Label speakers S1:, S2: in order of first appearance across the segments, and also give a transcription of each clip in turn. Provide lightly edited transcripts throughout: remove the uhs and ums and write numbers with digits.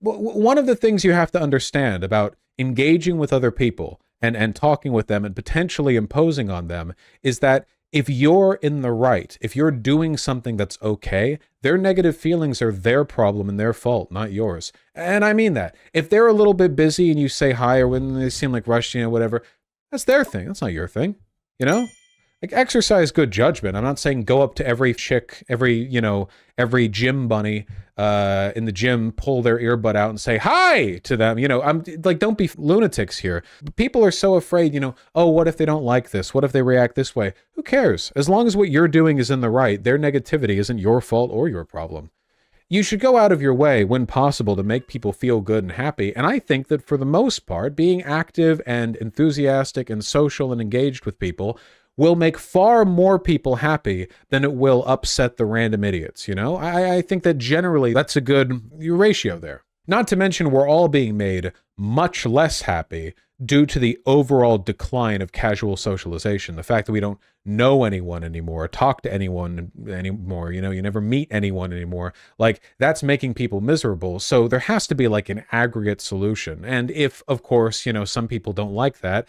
S1: One of the things you have to understand about engaging with other people and talking with them and potentially imposing on them is that if you're in the right, if you're doing something that's okay, their negative feelings are their problem and their fault, not yours. And I mean that. If they're a little bit busy and you say hi, or when they seem like rushed, whatever, that's their thing. That's not your thing, Like, exercise good judgment. I'm not saying go up to every chick, every gym bunny in the gym, pull their earbud out and say hi to them. I'm like, don't be lunatics here. People are so afraid, oh, what if they don't like this? What if they react this way? Who cares? As long as what you're doing is in the right, their negativity isn't your fault or your problem. You should go out of your way when possible to make people feel good and happy. And I think that for the most part, being active and enthusiastic and social and engaged with people will make far more people happy than it will upset the random idiots, I think that generally that's a good ratio there. Not to mention we're all being made much less happy due to the overall decline of casual socialization. The fact that we don't know anyone anymore, talk to anyone anymore, you never meet anyone anymore. Like, that's making people miserable. So there has to be like an aggregate solution. And if, of course, some people don't like that,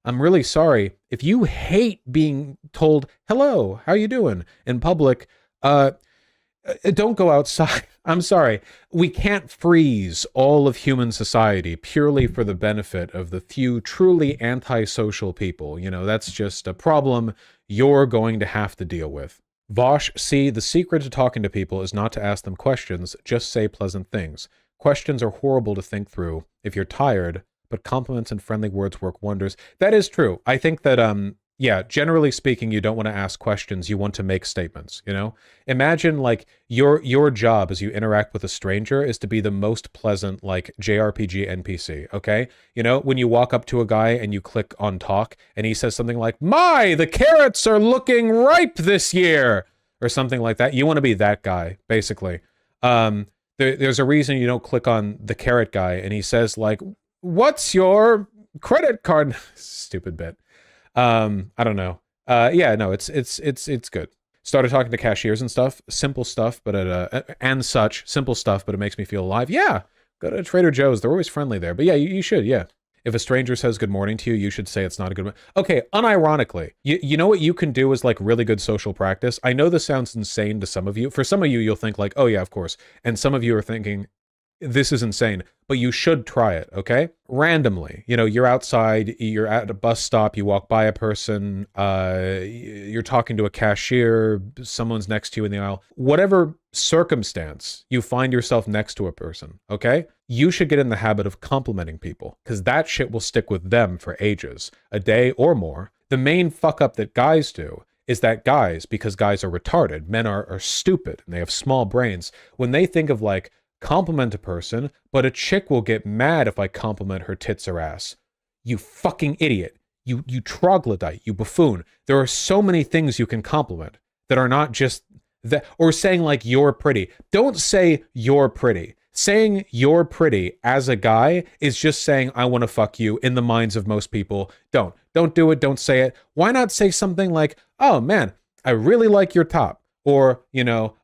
S1: I'm really sorry. If you hate being told, hello, how you doing in public, don't go outside. I'm sorry. We can't freeze all of human society purely for the benefit of the few truly antisocial people. That's just a problem you're going to have to deal with. Vaush, see, the secret to talking to people is not to ask them questions, just say pleasant things. Questions are horrible to think through if you're tired, but compliments and friendly words work wonders. That is true. I think that, generally speaking, you don't want to ask questions. You want to make statements, Imagine, like, your job as you interact with a stranger is to be the most pleasant, like, JRPG NPC, okay? When you walk up to a guy and you click on talk and he says something like, the carrots are looking ripe this year, or something like that. You want to be that guy, basically. There's a reason you don't click on the carrot guy and he says, like, what's your credit card? Stupid bit. I don't know. It's good. Started talking to cashiers and stuff, simple stuff, but simple stuff, but it makes me feel alive. Yeah. Go to Trader Joe's. They're always friendly there. But yeah, you should. Yeah. If a stranger says good morning to you, you should say it's not a good morning. Okay. Unironically, you know what you can do is like really good social practice. I know this sounds insane to some of you. For some of you, you'll think like, oh yeah, of course. And some of you are thinking, this is insane, but you should try it, okay? Randomly, you're outside, you're at a bus stop, you walk by a person, you're talking to a cashier, someone's next to you in the aisle. Whatever circumstance you find yourself next to a person, okay? You should get in the habit of complimenting people, because that shit will stick with them for ages, a day or more. The main fuck up that guys do is that guys, because guys are retarded, men are stupid, and they have small brains, when they think of like, compliment a person, but a chick will get mad if I compliment her tits or ass. You fucking idiot. You troglodyte, you buffoon. There are so many things you can compliment that are not just that, or saying like you're pretty. Don't say you're pretty. Saying you're pretty as a guy is just saying I want to fuck you in the minds of most people. Don't do it. Don't say it. Why not say something like, oh man, I really like your top. Or,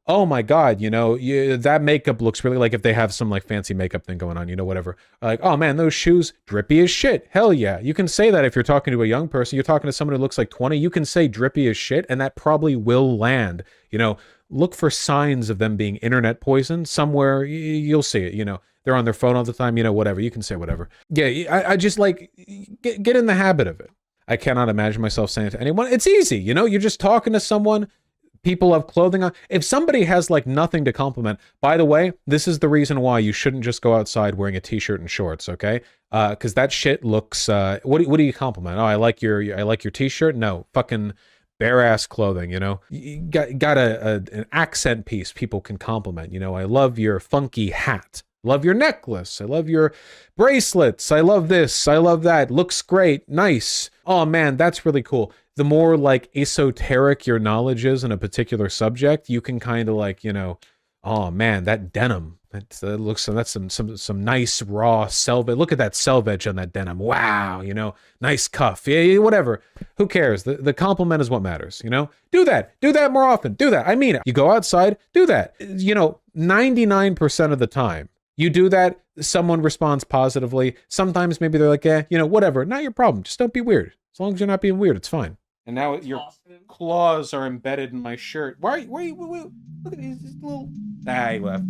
S1: oh my God, that makeup looks really, like if they have some like fancy makeup thing going on, whatever. Like, oh man, those shoes, drippy as shit. Hell yeah. You can say that if you're talking to a young person, you're talking to someone who looks like 20, you can say drippy as shit and that probably will land. Look for signs of them being internet poisoned somewhere. You'll see it, they're on their phone all the time, whatever. You can say whatever. Yeah, I just like, get in the habit of it. I cannot imagine myself saying it to anyone. It's easy, you're just talking to someone. People have clothing on. If somebody has like nothing to compliment, by the way, this is the reason why you shouldn't just go outside wearing a t-shirt and shorts, okay? Because that shit looks. What do you compliment? Oh, I like your t-shirt. No, fucking bare ass clothing. You got an accent piece people can compliment. I love your funky hat. Love your necklace. I love your bracelets. I love this. I love that. Looks great. Nice. Oh man, that's really cool. The more like esoteric your knowledge is in a particular subject, you can kind of like, oh man, that denim. That's some nice raw selvage. Look at that selvage on that denim. Wow, nice cuff. Yeah, whatever. Who cares? The compliment is what matters, Do that. Do that more often. Do that. I mean it. You go outside, do that. 99% of the time, You do that, someone responds positively. Sometimes maybe they're like, you know, whatever, not your problem. Just don't be weird. As long as you're not being weird, it's fine. And now your claws are embedded in my shirt. Why are you look at these little... Ah, he left.